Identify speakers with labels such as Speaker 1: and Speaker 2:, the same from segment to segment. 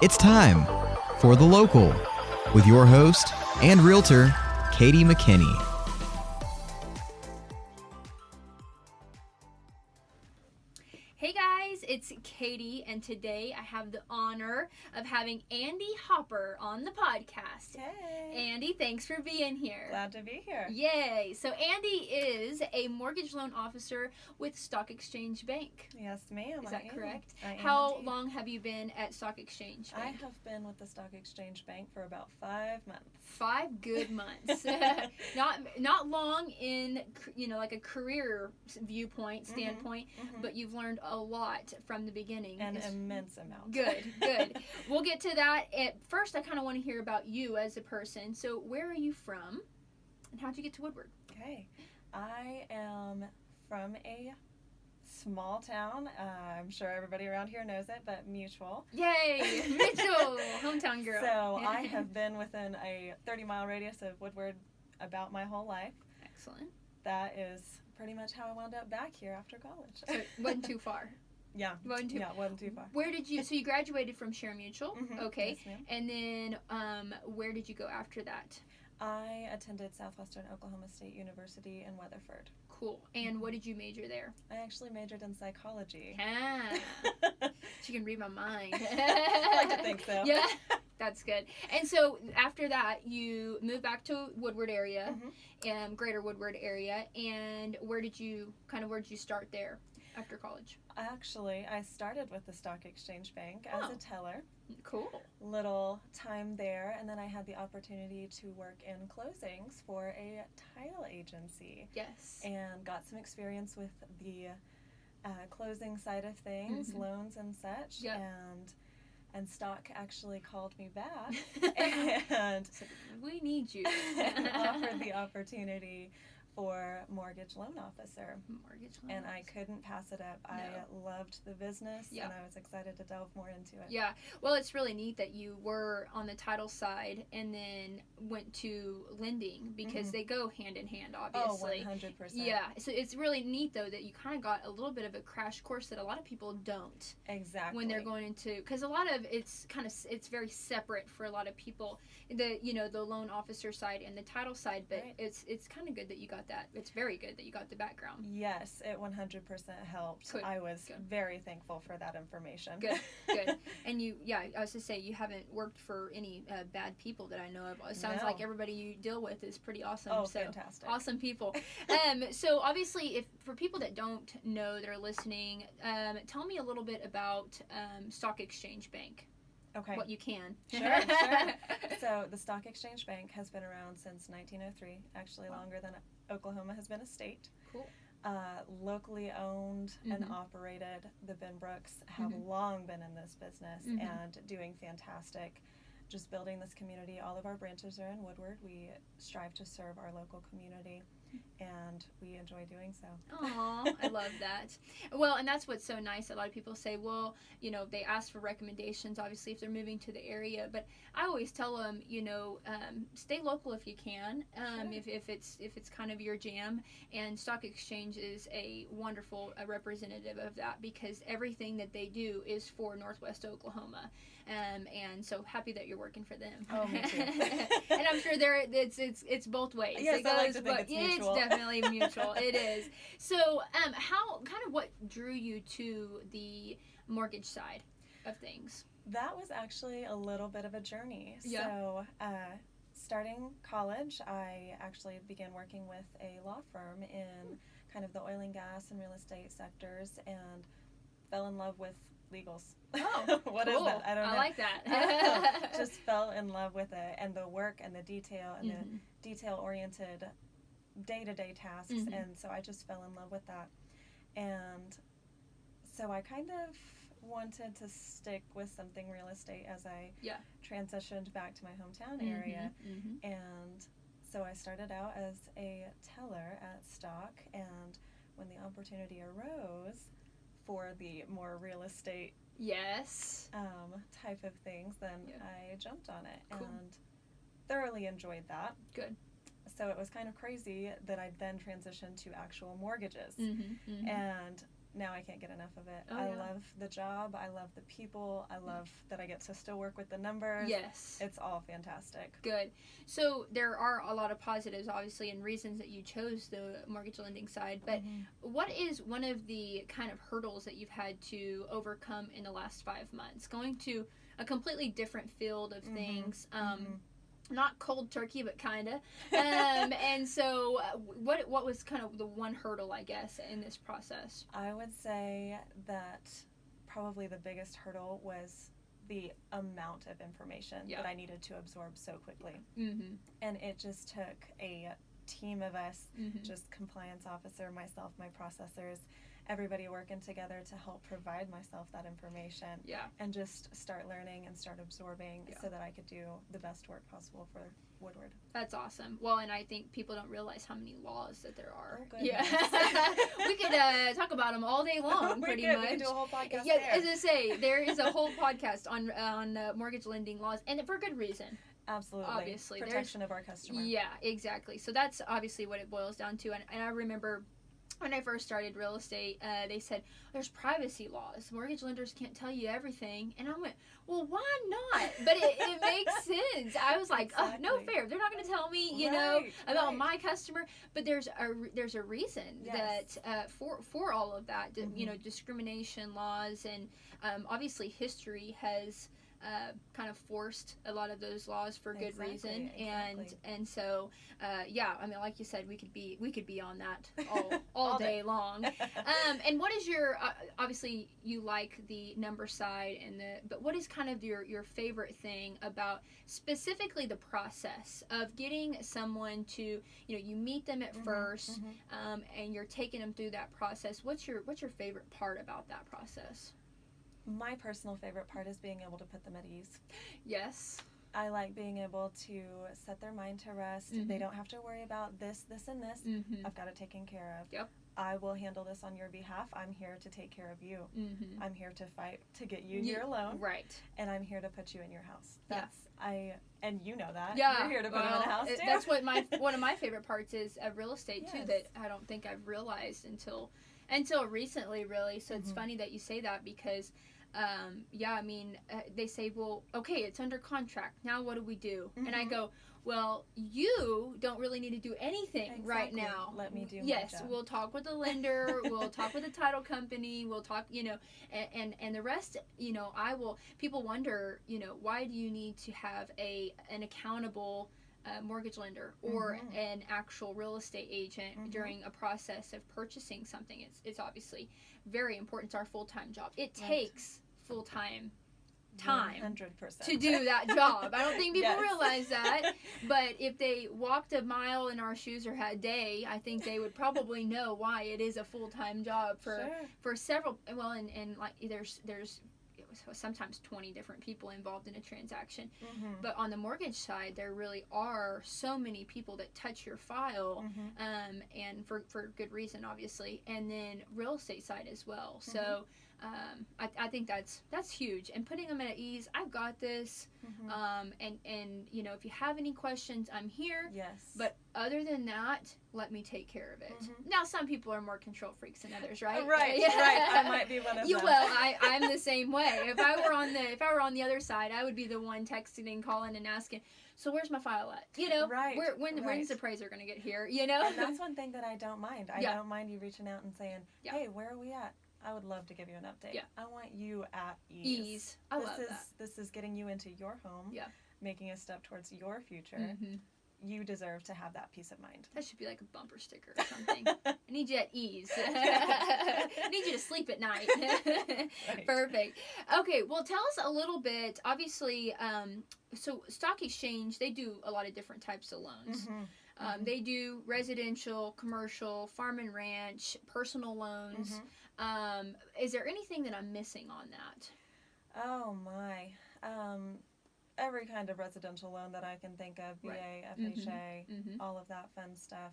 Speaker 1: It's time for The Local with your host and realtor, Katie McKinney.
Speaker 2: Hey guys, it's Katie, and today I have the honor of having Andi Hopper on the podcast.
Speaker 3: Hey.
Speaker 2: Andi, thanks for being here.
Speaker 3: Glad to be here.
Speaker 2: Yay. So Andi is a mortgage loan officer with Stock Exchange Bank.
Speaker 3: Yes, ma'am.
Speaker 2: Is that correct?
Speaker 3: I am
Speaker 2: How
Speaker 3: indeed.
Speaker 2: long have you been at Stock Exchange
Speaker 3: I
Speaker 2: Bank?
Speaker 3: have been with the Stock Exchange Bank for about 5 months.
Speaker 2: 5 good months. Not long in, like a career viewpoint, standpoint, but you've learned a lot from the beginning.
Speaker 3: An immense amount.
Speaker 2: Good. We'll get to that. At first, I kind of want to hear about you as a person. So where are you from, and how'd you get to Woodward?
Speaker 3: Okay. I am from a small town. I'm sure everybody around here knows it, but Mutual.
Speaker 2: Yay! Mitchell! Hometown girl.
Speaker 3: So I have been within a 30-mile radius of Woodward about my whole life.
Speaker 2: Excellent.
Speaker 3: That is pretty much how I wound up back here after college.
Speaker 2: So it wasn't too far.
Speaker 3: Yeah.
Speaker 2: Wasn't too
Speaker 3: far.
Speaker 2: Where did you, so you graduated from Share Mutual, okay.
Speaker 3: Yes, ma'am.
Speaker 2: And then where did you go after that?
Speaker 3: I attended Southwestern Oklahoma State University in Weatherford.
Speaker 2: Cool. And what did you major there?
Speaker 3: I actually majored in psychology.
Speaker 2: Ah. She can read my mind.
Speaker 3: I like to think so.
Speaker 2: Yeah. That's good. And so after that, you moved back to Woodward area, greater Woodward area. And where did you start there after college?
Speaker 3: Actually, I started with the Stock Exchange Bank as a teller.
Speaker 2: Cool.
Speaker 3: Little time there, and then I had the opportunity to work in closings for a title agency.
Speaker 2: Yes.
Speaker 3: And got some experience with the closing side of things, loans and such.
Speaker 2: Yep.
Speaker 3: And Stock actually called me back and
Speaker 2: So we need you.
Speaker 3: offered the opportunity for mortgage loan officer. And I couldn't pass it up. No. I loved the business, and I was excited to delve more into it.
Speaker 2: Yeah. Well, it's really neat that you were on the title side and then went to lending, because they go hand in hand, obviously.
Speaker 3: Oh, 100%.
Speaker 2: Yeah. So it's really neat, though, that you kind of got a little bit of a crash course that a lot of people don't.
Speaker 3: Exactly.
Speaker 2: When they're going into, because a lot of it's very separate for a lot of people, the loan officer side and the title side, but
Speaker 3: right.
Speaker 2: it's kind of good that you got that. It's very good that you got the background.
Speaker 3: Yes, it 100% helped.
Speaker 2: Good.
Speaker 3: I was very thankful for that information.
Speaker 2: Good. And I was to say, you haven't worked for any bad people that I know of. It sounds like everybody you deal with is pretty awesome.
Speaker 3: Oh,
Speaker 2: so,
Speaker 3: fantastic.
Speaker 2: Awesome people. So obviously, if for people that don't know, that are listening, tell me a little bit about Stock Exchange Bank.
Speaker 3: Okay.
Speaker 2: What you can.
Speaker 3: Sure. So the Stock Exchange Bank has been around since 1903, actually longer than Oklahoma has been a state.
Speaker 2: Cool.
Speaker 3: Locally owned and operated. The Benbrooks have long been in this business and doing fantastic. Just building this community. All of our branches are in Woodward. We strive to serve our local community, and we enjoy doing so.
Speaker 2: Aw, I love that. Well, and that's what's so nice. A lot of people say, well, they ask for recommendations, obviously, if they're moving to the area. But I always tell them, stay local if you can, if it's kind of your jam. And Stock Exchange is a wonderful representative of that, because everything that they do is for Northwest Oklahoma. And so happy that you're working for them.
Speaker 3: Oh, me too.
Speaker 2: And I'm sure it's both ways.
Speaker 3: Yes,
Speaker 2: it goes,
Speaker 3: I like to think it's mutual.
Speaker 2: It's definitely mutual. It is. So, what drew you to the mortgage side of things?
Speaker 3: That was actually a little bit of a journey.
Speaker 2: Yeah.
Speaker 3: So, starting college, I actually began working with a law firm in kind of the oil and gas and real estate sectors, and fell in love with legals.
Speaker 2: Oh,
Speaker 3: what
Speaker 2: cool.
Speaker 3: is that? I don't know.
Speaker 2: I like that.
Speaker 3: Just fell in love with it, and the work and the detail and the detail-oriented day-to-day tasks, and so I just fell in love with that. And so I kind of wanted to stick with something real estate as I transitioned back to my hometown area. And so I started out as a teller at Stock, and when the opportunity arose for the more real estate type of things, then I jumped on it and thoroughly enjoyed that.
Speaker 2: Good.
Speaker 3: So it was kind of crazy that I then transitioned to actual mortgages. And now I can't get enough of it.
Speaker 2: Oh,
Speaker 3: I
Speaker 2: yeah.
Speaker 3: love the job. I love the people. I love that I get to still work with the numbers.
Speaker 2: Yes.
Speaker 3: It's all fantastic.
Speaker 2: Good. So there are a lot of positives, obviously, and reasons that you chose the mortgage lending side. But what is one of the kind of hurdles that you've had to overcome in the last 5 months? Going to a completely different field of things. Not cold turkey, but kind of. And so what was kind of the one hurdle, I guess, in this process?
Speaker 3: I would say that probably the biggest hurdle was the amount of information that I needed to absorb so quickly. And it just took a team of us, just compliance officer, myself, my processors, everybody working together to help provide myself that information and just start learning and start absorbing so that I could do the best work possible for Woodward.
Speaker 2: That's awesome. Well, and I think people don't realize how many laws that there are.
Speaker 3: Oh, goodness.
Speaker 2: We could talk about them all day long, pretty much.
Speaker 3: We could do a whole podcast
Speaker 2: Yeah,
Speaker 3: there.
Speaker 2: as I say, there is a whole podcast on mortgage lending laws, and for good reason.
Speaker 3: Absolutely.
Speaker 2: Obviously.
Speaker 3: Protection of our customer.
Speaker 2: Yeah, exactly. So that's obviously what it boils down to. And I remember when I first started real estate, they said, there's privacy laws. Mortgage lenders can't tell you everything. And I went, well, why not? But it makes sense. I was like, oh, no fair. They're not going to tell me, you know, about my customer. But there's a reason that for all of that, you know, discrimination laws and obviously history has kind of forced a lot of those laws for good reason, and so yeah, I mean, like you said, we could be on that all day long. And what is your obviously you like the number side but what is kind of your favorite thing about specifically the process of getting someone to, you know, you meet them at first, and you're taking them through that process. What's your favorite part about that process?
Speaker 3: My personal favorite part is being able to put them at ease.
Speaker 2: Yes.
Speaker 3: I like being able to set their mind to rest. They don't have to worry about this, and this. I've got it taken care of.
Speaker 2: Yep.
Speaker 3: I will handle this on your behalf. I'm here to take care of you. I'm here to fight to get you your loan.
Speaker 2: Right.
Speaker 3: And I'm here to put you in your house. And you know that.
Speaker 2: Yeah.
Speaker 3: You're here to put them in a house too.
Speaker 2: That's what one of my favorite parts is of real estate too,
Speaker 3: Yes.
Speaker 2: that I don't think I've realized until recently, really. So it's funny that you say that because I mean, they say, well, okay, it's under contract. Now what do we do? And I go, well, you don't really need to do anything right now.
Speaker 3: Let me do my job.
Speaker 2: We'll talk with the lender. We'll talk with the title company. We'll talk, you know, and the rest, you know, people wonder, you know, why do you need to have an accountable mortgage lender or an actual real estate agent during a process of purchasing something? It's obviously very important. It's our full-time job. It takes full-time time
Speaker 3: 100%
Speaker 2: to do that job. I don't think people realize that, but if they walked a mile in our shoes or had a day, I think they would probably know why it is a full-time job for several, well, and like there's sometimes 20 different people involved in a transaction. But on the mortgage side, there really are so many people that touch your file, and for good reason, obviously, and then real estate side as well. So I think that's huge, and putting them at ease. I've got this, and you know, if you have any questions, I'm here.
Speaker 3: Yes.
Speaker 2: But other than that, let me take care of it. Now, some people are more control freaks than others, right?
Speaker 3: Right. I might be one of them.
Speaker 2: Well, I'm the same way. If I were on the other side, I would be the one texting and calling and asking, so where's my file at? You know, when's the appraiser going to get here? You know,
Speaker 3: and that's one thing that I don't mind. I don't mind you reaching out and saying, hey, where are we at? I would love to give you an update. I want you at ease.
Speaker 2: I love that.
Speaker 3: This is getting you into your home, making a step towards your future. You deserve to have that peace of mind.
Speaker 2: That should be like a bumper sticker or something. I need you at ease. I need you to sleep at night.
Speaker 3: Right.
Speaker 2: Perfect. Okay, well, tell us a little bit. Obviously, so Stock Exchange, they do a lot of different types of loans. They do residential, commercial, farm and ranch, personal loans. Is there anything that I'm missing on that?
Speaker 3: Oh my. Every kind of residential loan that I can think of, VA, FHA, all of that fun stuff.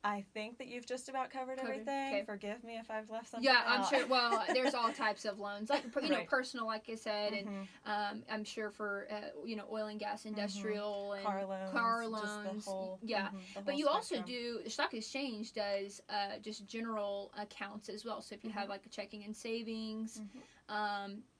Speaker 3: I think that you've just about covered everything. Okay. Forgive me if I've left something
Speaker 2: out.
Speaker 3: I'm
Speaker 2: sure. Well, there's all types of loans, like
Speaker 3: right.
Speaker 2: Personal, like I said, and I'm sure for oil and gas, industrial, and
Speaker 3: car loans,
Speaker 2: just
Speaker 3: the whole,
Speaker 2: the whole but you
Speaker 3: spectrum.
Speaker 2: Also do, the stock exchange does just general accounts as well. So if you have like a checking and savings.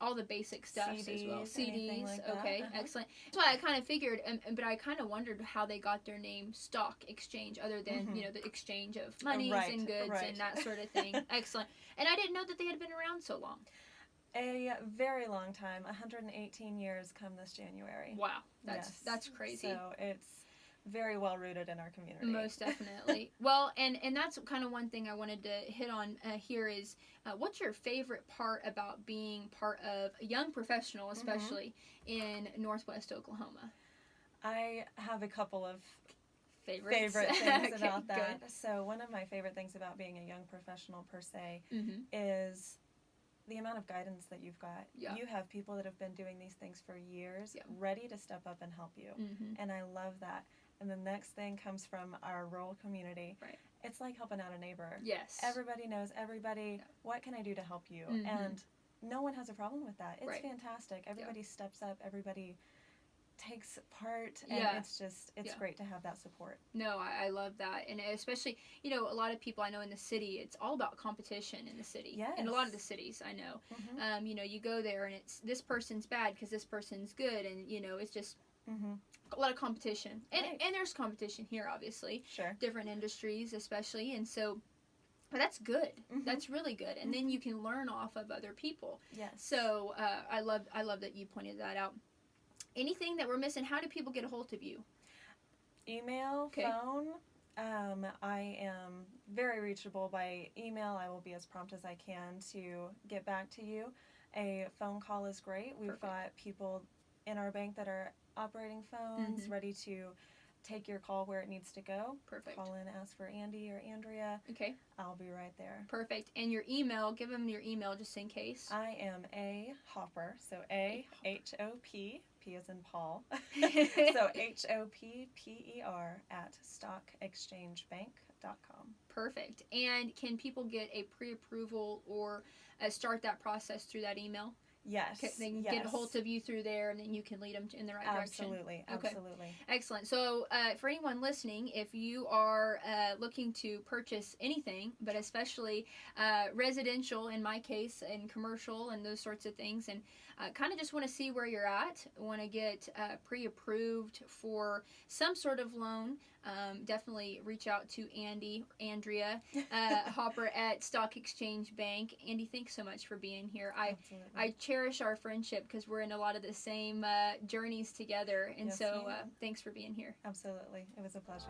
Speaker 2: All the basic stuff as well. CDs,
Speaker 3: like
Speaker 2: okay, excellent. That's why I kind of figured, but I kind of wondered how they got their name Stock Exchange, other than the exchange of monies and goods and that sort of thing. Excellent. And I didn't know that they had been around so long.
Speaker 3: A very long time, 118 years come this January.
Speaker 2: Wow, that's crazy.
Speaker 3: So it's very well rooted in our community.
Speaker 2: Most definitely. Well, and that's kind of one thing I wanted to hit on here is what's your favorite part about being part of a young professional, especially in Northwest Oklahoma?
Speaker 3: I have a couple of
Speaker 2: favorite
Speaker 3: things about that. Good. So one of my favorite things about being a young professional per se is the amount of guidance that you've got. Yeah. You have people that have been doing these things for years, ready to step up and help you. And I love that. And the next thing comes from our rural community.
Speaker 2: Right.
Speaker 3: It's like helping out a neighbor.
Speaker 2: Yes.
Speaker 3: Everybody knows everybody. Yeah. What can I do to help you? And no one has a problem with that. It's fantastic. Everybody steps up. Everybody takes part. And it's great to have that support.
Speaker 2: No, I love that. And especially, a lot of people I know in the city, it's all about competition in the city.
Speaker 3: Yes.
Speaker 2: In a lot of the cities, I know. You go there and it's this person's bad because this person's good. And, it's just... a lot of competition, and there's competition here, obviously.
Speaker 3: Sure.
Speaker 2: Different industries, especially, and so, but that's good. That's really good, and then you can learn off of other people.
Speaker 3: Yes.
Speaker 2: So I love that you pointed that out. Anything that we're missing? How do people get a hold of you?
Speaker 3: Email, phone. I am very reachable by email. I will be as prompt as I can to get back to you. A phone call is great. We've got people in our bank that are operating phones, ready to take your call where it needs to go. Perfect. Call in, ask for Andy or Andrea.
Speaker 2: Okay.
Speaker 3: I'll be right there.
Speaker 2: Perfect. And your email, give them your email just in case.
Speaker 3: I am A Hopper, so A-H-O-P, P as in Paul. So H-O-P-P-E-R at stockexchangebank.com.
Speaker 2: Perfect. And can people get a pre-approval or start that process through that email?
Speaker 3: Yes.
Speaker 2: They can get a hold of you through there, and then you can lead them in the right direction.
Speaker 3: Absolutely.
Speaker 2: Excellent. So for anyone listening, if you are looking to purchase anything, but especially residential, in my case, and commercial and those sorts of things, and kind of just want to see where you're at, want to get pre-approved for some sort of loan, definitely reach out to Andrea Hopper at Stock Exchange Bank. Andy, thanks so much for being here. I cherish our friendship because we're in a lot of the same journeys together, and thanks for being here.
Speaker 3: Absolutely. It was a pleasure.